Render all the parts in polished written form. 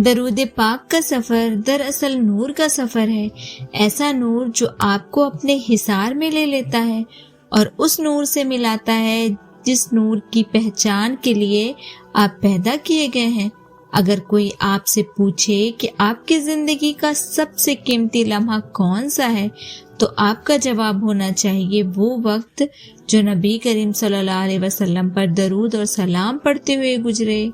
درود پاک کا سفر دراصل نور کا سفر ہے، ایسا نور جو آپ کو اپنے حصار میں لے لیتا ہے اور اس نور سے ملاتا ہے جس نور کی پہچان کے لیے آپ پیدا کیے گئے ہیں۔ اگر کوئی آپ سے پوچھے کہ آپ کی زندگی کا سب سے قیمتی لمحہ کون سا ہے تو آپ کا جواب ہونا چاہیے وہ وقت جو نبی کریم صلی اللہ علیہ وسلم پر درود اور سلام پڑھتے ہوئے گزرے۔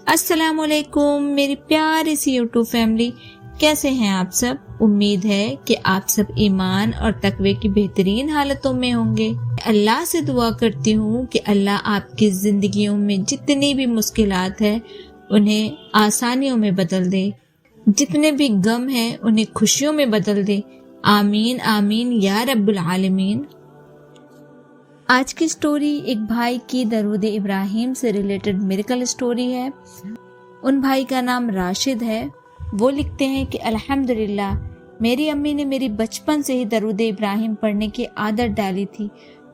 السلام علیکم میری پیاری سی یوٹیوب فیملی، کیسے ہیں آپ سب؟ امید ہے کہ آپ سب ایمان اور تقوی کی بہترین حالتوں میں ہوں گے۔ اللہ سے دعا کرتی ہوں کہ اللہ آپ کی زندگیوں میں جتنی بھی مشکلات ہیں انہیں آسانیوں میں بدل دے، جتنے بھی غم ہیں انہیں خوشیوں میں بدل دے، آمین آمین یا رب العالمین۔ آج کی سٹوری ایک بھائی کی درود ابراہیم سے ریلیٹڈ میریکل سٹوری ہے۔ ان بھائی کا نام راشد ہے۔ وہ لکھتے ہیں کہ الحمدللہ میری امی نے میری بچپن سے ہی درود ابراہیم پڑھنے کی عادت ڈالی تھی۔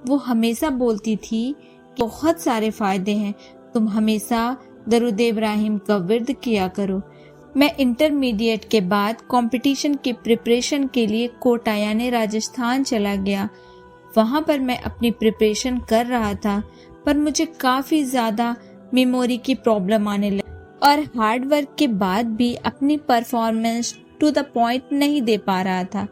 وہ ہمیشہ بولتی تھی کہ بہت سارے فائدے ہیں، تم ہمیشہ درود ابراہیم کا ورد کیا کرو۔ میں انٹرمیڈیٹ کے بعد کمپٹیشن کی پریپریشن کے لیے کوٹا یعنی راجستھان چلا گیا۔ وہاں پر میں اپنی پریپریشن کر رہا تھا، پر مجھے کافی زیادہ میموری کی پرابلم آنے لگی اور ہارڈ ورک کے بعد بھی اپنی پرفارمنس ٹو دا پوائنٹ نہیں دے پا رہا تھا۔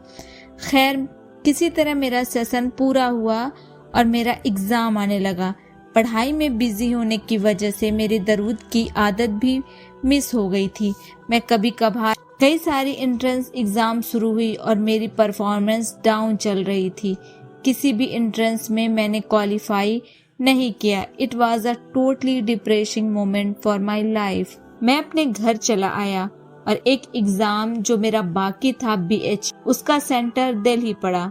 خیر کسی طرح میرا سیشن پورا ہوا اور میرا ایگزام آنے لگا۔ پڑھائی میں بزی ہونے کی وجہ سے میری درود کی عادت بھی مس ہو گئی تھی۔ میں کبھی کبھار کئی ساری انٹرنس ایگزام شروع ہوئی اور میری پرفارمنس ڈاؤن چل رہی تھی۔ کسی بھی انٹرنس میں میں نے کوالیفائی نہیں کیا۔ It was a totally depressing moment for my life. میں اپنے گھر چلا آیا اور ایک ایگزام جو میرا باقی تھا BH اس کا سینٹر دہلی پڑا۔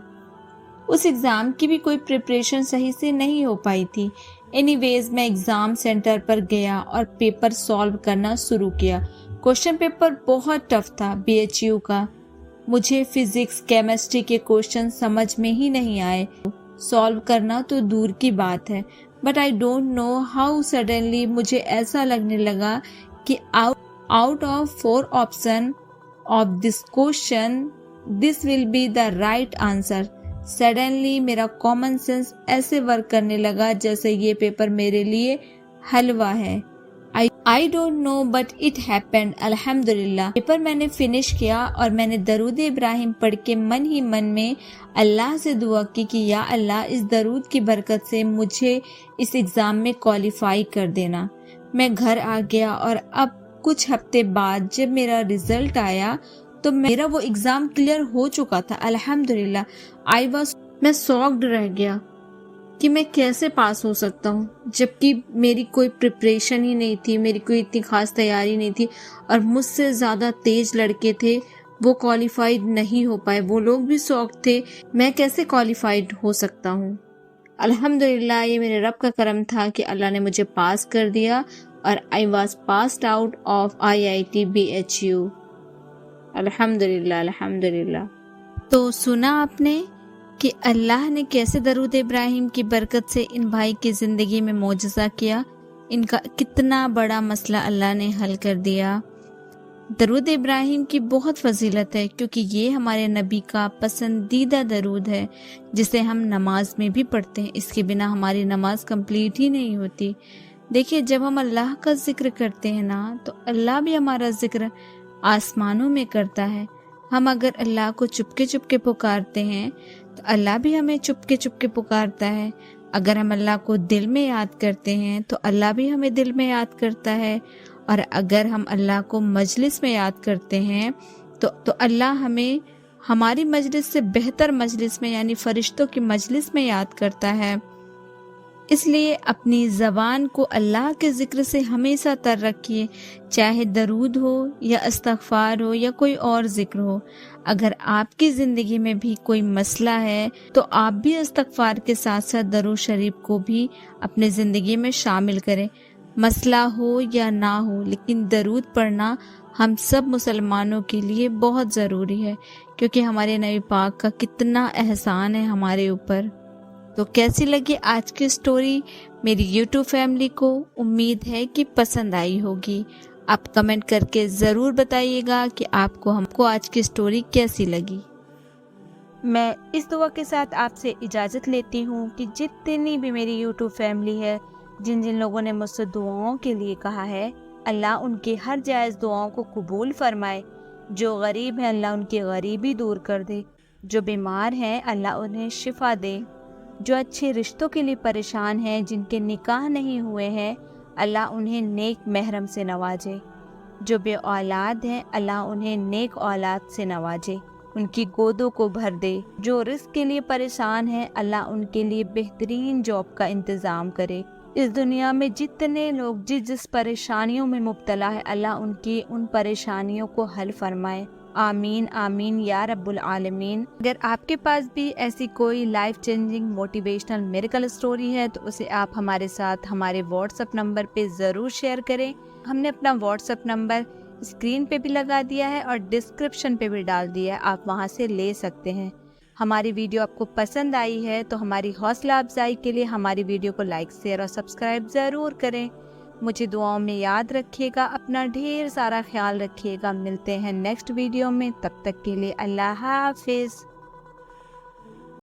اس ایگزام کی بھی کوئی پریپریشن صحیح سے نہیں ہو پائی تھی۔ اینی ویز میں ایگزام سینٹر پر گیا اور پیپر سالو کرنا شروع کیا۔ کوشچن پیپر بہت ٹف تھا BHU کا۔ مجھے فزکس کیمسٹری کے کوشچن سمجھ میں ہی نہیں آئے، سالو کرنا تو دور کی بات ہے۔ But I don't know how suddenly مجھے ایسا لگنے لگا کہ out of 4 option of this question this will be the right answer. Suddenly میرا کامن سینس ایسے ورک کرنے لگا جیسے یہ پیپر میرے لیے حلوہ ہے۔ I don't know but it happened الحمدللہ۔ پیپر میں نے فنش کیا اور میں نے درود ابراہیم پڑھ کے من ہی من میں اللہ سے دعا کی کہ یا اللہ اس درود کی برکت سے مجھے اس ایگزام میں کوالیفائی کر دینا۔ میں گھر آ گیا اور اب کچھ ہفتے بعد جب میرا رزلٹ آیا تو میرا وہ ایگزام کلیئر ہو چکا تھا الحمدللہ۔ میں شاکڈ رہ گیا کہ میں کیسے پاس ہو سکتا ہوں جبکہ میری کوئی پریپریشن ہی نہیں تھی، میری کوئی اتنی خاص تیاری نہیں تھی اور مجھ سے زیادہ تیز لڑکے تھے وہ کوالیفائڈ نہیں ہو پائے۔ وہ لوگ بھی شوق تھے میں کیسے کوالیفائڈ ہو سکتا ہوں۔ الحمدللہ یہ میرے رب کا کرم تھا کہ اللہ نے مجھے پاس کر دیا اور I was passed out of IIT BHU۔ الحمدللہ الحمدللہ۔ تو سنا آپ نے کہ اللہ نے کیسے درود ابراہیم کی برکت سے ان بھائی کی زندگی میں معجزہ کیا، ان کا کتنا بڑا مسئلہ اللہ نے حل کر دیا۔ درود ابراہیم کی بہت فضیلت ہے کیونکہ یہ ہمارے نبی کا پسندیدہ درود ہے جسے ہم نماز میں بھی پڑھتے ہیں۔ اس کے بنا ہماری نماز کمپلیٹ ہی نہیں ہوتی۔ دیکھیے جب ہم اللہ کا ذکر کرتے ہیں نا تو اللہ بھی ہمارا ذکر آسمانوں میں کرتا ہے۔ ہم اگر اللہ کو چپکے چپکے پکارتے ہیں تو اللہ بھی ہمیں چپکے چپکے پکارتا ہے۔ اگر ہم اللہ کو دل میں یاد کرتے ہیں تو اللہ بھی ہمیں دل میں یاد کرتا ہے، اور اگر ہم اللہ کو مجلس میں یاد کرتے ہیں تو اللہ ہمیں ہماری مجلس سے بہتر مجلس میں یعنی فرشتوں کی مجلس میں یاد کرتا ہے۔ اس لیے اپنی زبان کو اللہ کے ذکر سے ہمیشہ تر رکھیے، چاہے درود ہو یا استغفار ہو یا کوئی اور ذکر ہو۔ اگر آپ کی زندگی میں بھی کوئی مسئلہ ہے تو آپ بھی استغفار کے ساتھ ساتھ درود شریف کو بھی اپنے زندگی میں شامل کریں۔ مسئلہ ہو یا نہ ہو لیکن درود پڑھنا ہم سب مسلمانوں کے لیے بہت ضروری ہے کیونکہ ہمارے نبی پاک کا کتنا احسان ہے ہمارے اوپر۔ تو کیسی لگی آج کی سٹوری میری یوٹیوب فیملی کو؟ امید ہے کہ پسند آئی ہوگی، آپ کمنٹ کر کے ضرور بتائیے گا کہ آپ کو ہم کو آج کی سٹوری کیسی لگی۔ میں اس دعا کے ساتھ آپ سے اجازت لیتی ہوں کہ جتنی بھی میری یوٹیوب فیملی ہے، جن لوگوں نے مجھ سے دعاؤں کے لیے کہا ہے، اللہ ان کے ہر جائز دعاؤں کو قبول فرمائے۔ جو غریب ہیں اللہ ان کی غریبی دور کر دے، جو بیمار ہیں اللہ انہیں شفا دے، جو اچھے رشتوں کے لیے پریشان ہیں، جن کے نکاح نہیں ہوئے ہیں، اللہ انہیں نیک محرم سے نوازے، جو بے اولاد ہیں اللہ انہیں نیک اولاد سے نوازے، ان کی گودوں کو بھر دے، جو رزق کے لیے پریشان ہیں اللہ ان کے لیے بہترین جاب کا انتظام کرے۔ اس دنیا میں جتنے لوگ جس پریشانیوں میں مبتلا ہے اللہ ان کی ان پریشانیوں کو حل فرمائے، آمین آمین یا رب العالمین۔ اگر آپ کے پاس بھی ایسی کوئی life changing motivational miracle story ہے تو اسے آپ ہمارے ساتھ ہمارے واٹس ایپ نمبر پہ ضرور شیئر کریں۔ ہم نے اپنا واٹس ایپ نمبر اسکرین پہ بھی لگا دیا ہے اور ڈسکرپشن پہ بھی ڈال دیا ہے، آپ وہاں سے لے سکتے ہیں۔ ہماری ویڈیو آپ کو پسند آئی ہے تو ہماری حوصلہ افزائی کے لیے ہماری ویڈیو کو لائک شیئر اور سبسکرائب ضرور کریں۔ مجھے دعاؤں میں یاد رکھیے گا، اپنا ڈھیر سارا خیال رکھیے گا۔ ملتے ہیں نیکسٹ ویڈیو میں، تب تک کے لیے اللہ حافظ۔